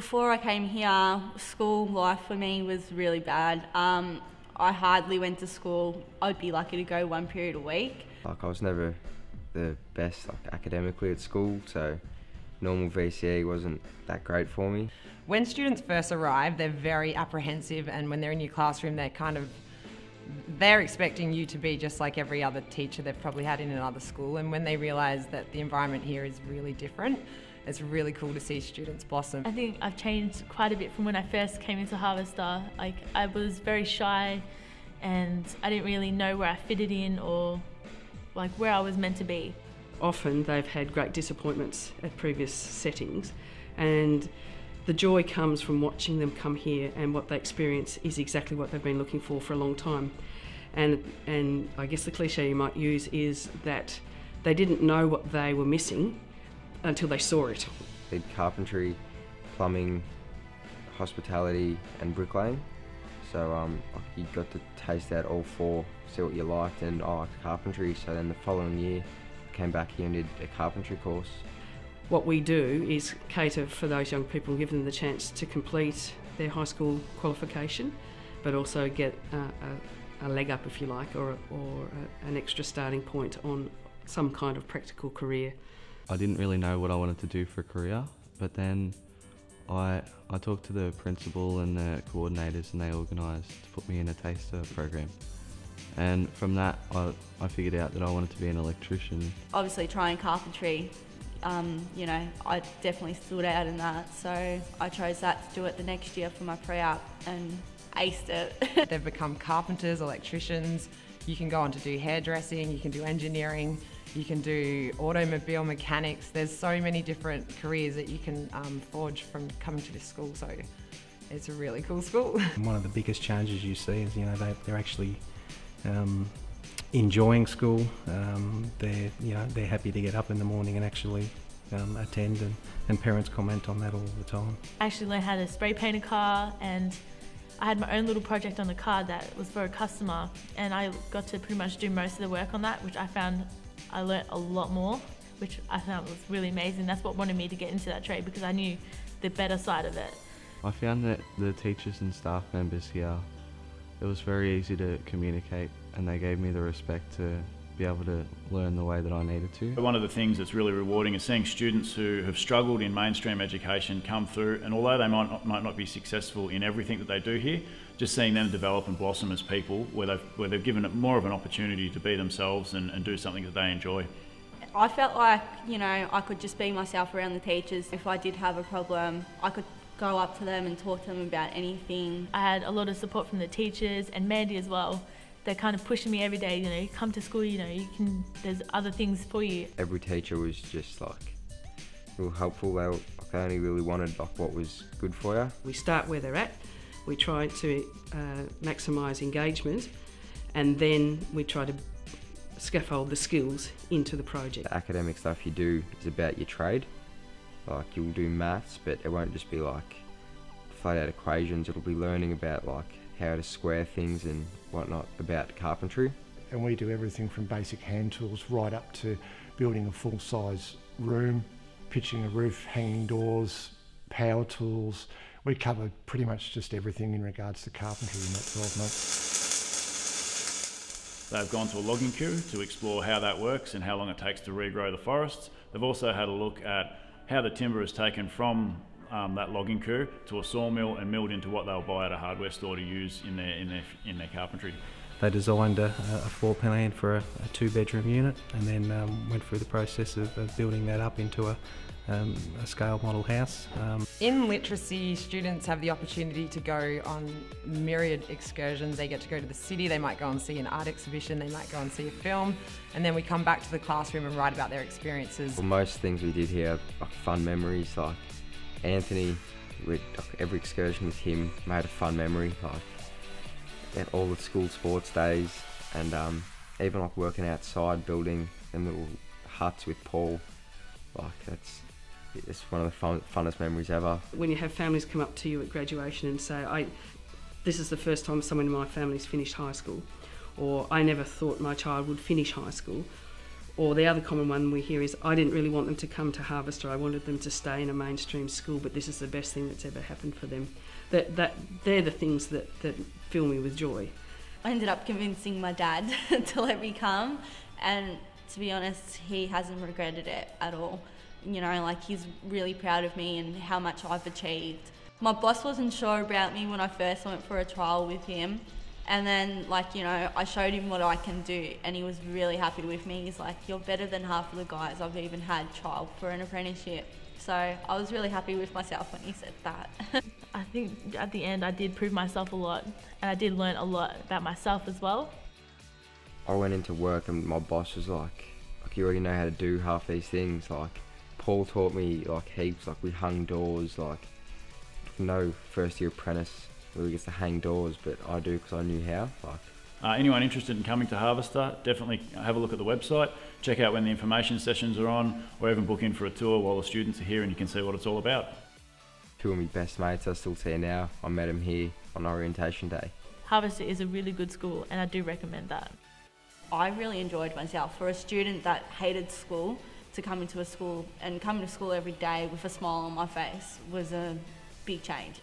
Before I came here, school life for me was really bad. I hardly went to school. I'd be lucky to go one period a week. I was never the best academically at school, so normal VCE wasn't that great for me. When students first arrive, they're very apprehensive, and when they're in your classroom, they're expecting you to be just like every other teacher they've probably had in another school. And when they realise that the environment here is really different, it's really cool to see students blossom. I think I've changed quite a bit from when I first came into Harvester. I was very shy and I didn't really know where I fitted in or where I was meant to be. Often they've had great disappointments at previous settings, and the joy comes from watching them come here, and what they experience is exactly what they've been looking for a long time. And I guess the cliche you might use is that they didn't know what they were missing until they saw it. Did carpentry, plumbing, hospitality and bricklaying. So you got to taste out all four, see what you liked, and I liked carpentry. So then the following year I came back here and did a carpentry course. What we do is cater for those young people and give them the chance to complete their high school qualification, but also get a leg up, if you like, or an extra starting point on some kind of practical career. I didn't really know what I wanted to do for a career, but then I talked to the principal and the coordinators, and they organised to put me in a taster program. And from that, I figured out that I wanted to be an electrician. Obviously trying carpentry, I definitely stood out in that, so I chose that to do it the next year for my pre-app and aced it. They've become carpenters, electricians. You can go on to do hairdressing, you can do engineering, you can do automobile mechanics. There's so many different careers that you can forge from coming to this school, so it's a really cool school. One of the biggest challenges you see is, they're actually enjoying school. They're happy to get up in the morning and actually attend, and parents comment on that all the time. I actually learned how to spray paint a car, and I had my own little project on the car that was for a customer, and I got to pretty much do most of the work on that, which I learnt a lot more, which I found was really amazing. That's what wanted me to get into that trade, because I knew the better side of it. I found that the teachers and staff members here, it was very easy to communicate, and they gave me the respect to be able to learn the way that I needed to. One of the things that's really rewarding is seeing students who have struggled in mainstream education come through, and although they might not be successful in everything that they do here, just seeing them develop and blossom as people, where they've given it more of an opportunity to be themselves and do something that they enjoy. I felt like, I could just be myself around the teachers. If I did have a problem, I could go up to them and talk to them about anything. I had a lot of support from the teachers and Mandy as well. They're kind of pushing me every day, come to school, there's other things for you. Every teacher was just real helpful. They only really wanted what was good for you. We start where they're at, we try to maximise engagement, and then we try to scaffold the skills into the project. The academic stuff you do is about your trade. You'll do maths, but it won't just be flat out equations. It'll be learning about how to square things and whatnot about carpentry. And we do everything from basic hand tools right up to building a full-size room, pitching a roof, hanging doors, power tools. We cover pretty much just everything in regards to carpentry in that 12 months. They've gone to a logging queue to explore how that works and how long it takes to regrow the forests. They've also had a look at how the timber is taken from that logging queue to a sawmill and milled into what they'll buy at a hardware store to use in their carpentry. They designed a floor plan for a 2-bedroom unit, and then went through the process of building that up into a scale model house. In literacy, students have the opportunity to go on myriad excursions. They get to go to the city, they might go and see an art exhibition, they might go and see a film, and then we come back to the classroom and write about their experiences. Well, most things we did here are fun memories. Anthony, every excursion with him made a fun memory. At all the school sports days, and even working outside, building them little huts with Paul. It's one of the funnest memories ever. When you have families come up to you at graduation and say, this is the first time someone in my family's finished high school, or I never thought my child would finish high school, Or the other common one we hear is, I didn't really want them to come to Harvester, I wanted them to stay in a mainstream school, but this is the best thing that's ever happened for them. They're the things that fill me with joy. I ended up convincing my dad to let me come, and to be honest, he hasn't regretted it at all. You know, like, he's really proud of me and how much I've achieved. My boss wasn't sure about me when I first went for a trial with him, and then, like, you know, I showed him what I can do, and he was really happy with me. He's like, you're better than half of the guys I've even had trial for an apprenticeship. So I was really happy with myself when he said that. I think at the end I did prove myself a lot, and I did learn a lot about myself as well. I went into work and my boss was like, you already know how to do half these things. Like, Paul taught me like heaps. Like, we hung doors. Like, no first year apprentice really gets to hang doors, but I do because I knew how. Like, anyone interested in coming to Harvester, definitely have a look at the website, check out when the information sessions are on, or even book in for a tour while the students are here and you can see what it's all about. Two of my best mates I still see now. I met them here on orientation day. Harvester is a really good school, and I do recommend that. I really enjoyed myself. For a student that hated school, to come into a school and come to school every day with a smile on my face was a big change.